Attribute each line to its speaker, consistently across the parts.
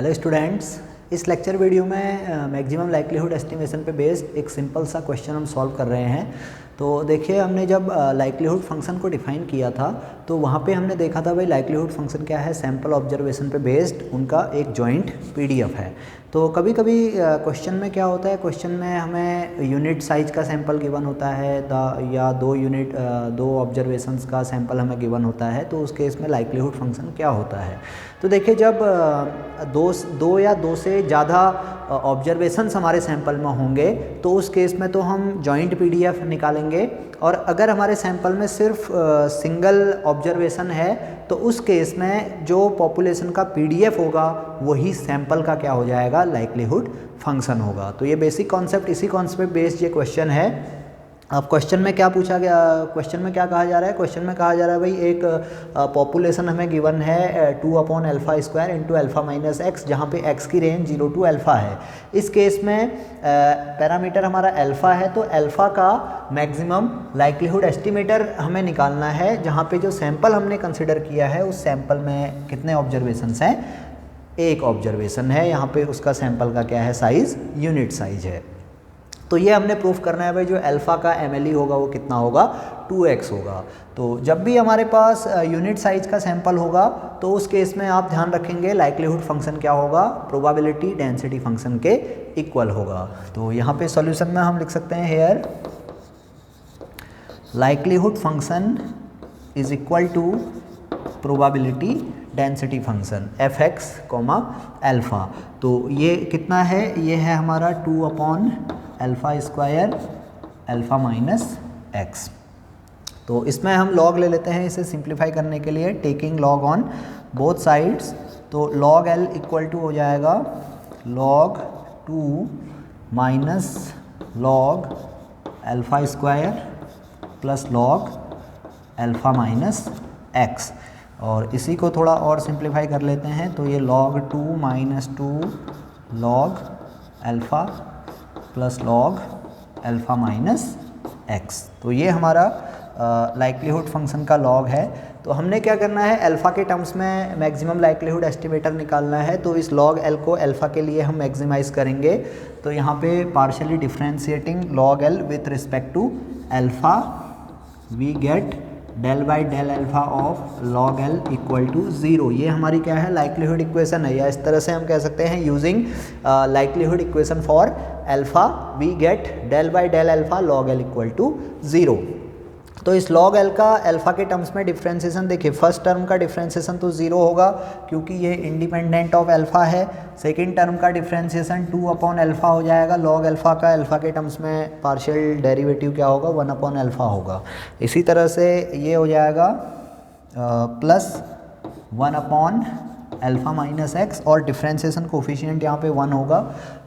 Speaker 1: Hello students, इस lecture video में maximum likelihood estimation पे बेस्ड एक सिंपल सा क्वेश्चन हम सॉल्व कर रहे हैं। तो देखिए, हमने जब लाइक्लीहुड फंक्शन को डिफाइन किया था तो वहाँ पे हमने देखा था भाई लाइक्लीहुड फंक्शन क्या है, सैम्पल ऑब्जर्वेशन पे बेस्ड उनका एक जॉइंट पीडीएफ है। तो कभी कभी क्वेश्चन में क्या होता है, क्वेश्चन में हमें यूनिट साइज का सैंपल गिवन होता है या दो ऑब्जर्वेशंस का सैंपल हमें गिवन होता है, तो उस केस में लाइक्लीहुड फंक्शन क्या होता है। तो देखिए, जब दो या दो से ज़्यादा ऑब्जर्वेशंस हमारे सैंपल में होंगे तो उस केस में तो हम जॉइंट पीडीएफ निकालेंगे, और अगर हमारे सैंपल में सिर्फ सिंगल ऑब्जर्वेशन है तो उस केस में जो पॉपुलेशन का पीडीएफ होगा वही सैंपल का क्या हो जाएगा, लाइक्लीहुड फंक्शन होगा। तो ये बेसिक कॉन्सेप्ट, इसी कॉन्सेप्ट बेस्ड ये क्वेश्चन है। अब क्वेश्चन में क्या पूछा गया, क्वेश्चन में क्या कहा जा रहा है, क्वेश्चन में कहा जा रहा है भाई एक पॉपुलेशन हमें गिवन है 2/α² इंटू अल्फ़ा माइनस एक्स, जहाँ पे x की रेंज 0 to अल्फ़ा है। इस केस में पैरामीटर हमारा अल्फ़ा है, तो अल्फ़ा का मैक्सिमम लाइक्लीहुड एस्टिमेटर हमें निकालना है, जहाँ पे जो सैंपल हमने कंसिडर किया है उस सैंपल में कितने ऑब्जर्वेशंस हैं, एक ऑब्जर्वेशन है। यहाँ पे उसका सैंपल का क्या है, साइज़, यूनिट साइज है। तो ये हमने प्रूफ करना है भाई, जो अल्फ़ा का एमएलई होगा वो कितना होगा, 2x होगा। तो जब भी हमारे पास यूनिट साइज का सैंपल होगा तो उस केस में आप ध्यान रखेंगे लाइक्लीहुड फंक्शन क्या होगा, प्रोबेबिलिटी डेंसिटी फंक्शन के इक्वल होगा। तो यहाँ पे सॉल्यूशन में हम लिख सकते हैं, here likelihood function is equal to probability density function fx, alpha. तो ये कितना है, ये है हमारा 2/α² अल्फ़ा माइनस एक्स। तो इसमें हम लॉग ले लेते हैं इसे सिंप्लीफाई करने के लिए, taking log on both sides. तो log L इक्वल टू हो जाएगा log 2 minus log α² plus log alpha minus x. और इसी को थोड़ा और सिंप्लीफाई कर लेते हैं, तो ये log 2 minus 2 log alpha plus log alpha minus x. तो ये हमारा लाइक्लीहुड फंक्शन का लॉग है। तो हमने क्या करना है, अल्फ़ा के टर्म्स में मैक्सिमम लाइक्लीहुड एस्टिमेटर निकालना है। तो इस log L को अल्फ़ा के लिए हम मैक्सिमाइज़ करेंगे। तो यहाँ पे partially differentiating log L with respect to alpha we get del by del alpha of log L equal to 0। ये हमारी क्या है, लाइक्लीहुड इक्वेशन है, या इस तरह से हम कह सकते हैं using likelihood equation for alpha we get del by del alpha log L equal to 0। तो इस log L का अल्फ़ा के टर्म्स में डिफ्रेंशिएशन देखिए, फर्स्ट टर्म का डिफ्रेंशिएशन तो 0 होगा क्योंकि ये इंडिपेंडेंट ऑफ अल्फ़ा है। सेकंड टर्म का डिफ्रेंशिएशन 2/α हो जाएगा, log अल्फ़ा का अल्फ़ा के टर्म्स में पार्शियल डेरिवेटिव क्या होगा, 1/α होगा। इसी तरह से ये हो जाएगा प्लस 1/α माइनस एक्स, और डिफ्रेंशिएशन कोफिशिएंट यहाँ पे 1 होगा,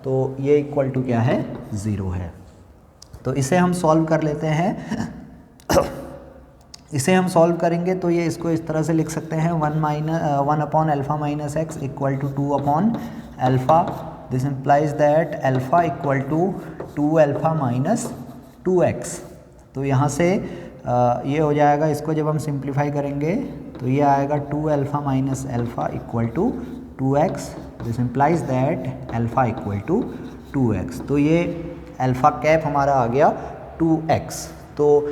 Speaker 1: तो ये इक्वल टू क्या है, 0 है। तो इसे हम सॉल्व कर लेते हैं। इसे हम सॉल्व करेंगे तो ये इसको इस तरह से लिख सकते हैं, 1/α minus x equal to 2/α। This implies that alpha equal to 2α minus 2x। तो यहाँ से ये हो जाएगा, इसको जब हम सिंप्लीफाई करेंगे तो ये आएगा 2α minus alpha equal to 2x। This implies that alpha equal to 2x। तो ये अल्फ़ा कैप हमारा आ गया 2x। तो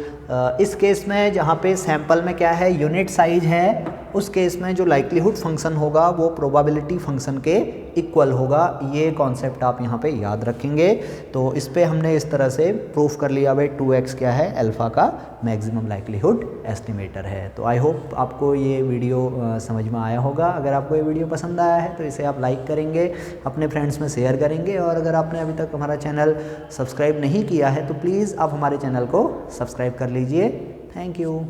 Speaker 1: इस केस में जहाँ पे सैंपल में क्या है, यूनिट साइज है, उस केस में जो लाइक्लीहुड फंक्शन होगा वो प्रोबेबिलिटी फंक्शन के इक्वल होगा। ये कॉन्सेप्ट आप यहाँ पे याद रखेंगे। तो इस पे हमने इस तरह से प्रूफ कर लिया भाई 2x क्या है, अल्फ़ा का मैक्सिमम लाइक्लीहुड एस्टिमेटर है। तो आई होप आपको ये वीडियो समझ में आया होगा। अगर आपको ये वीडियो पसंद आया है तो इसे आप लाइक करेंगे, अपने फ्रेंड्स में शेयर करेंगे, और अगर आपने अभी तक हमारा चैनल सब्सक्राइब नहीं किया है तो प्लीज़ आप हमारे चैनल को सब्सक्राइब कर लीजिए। Thank you.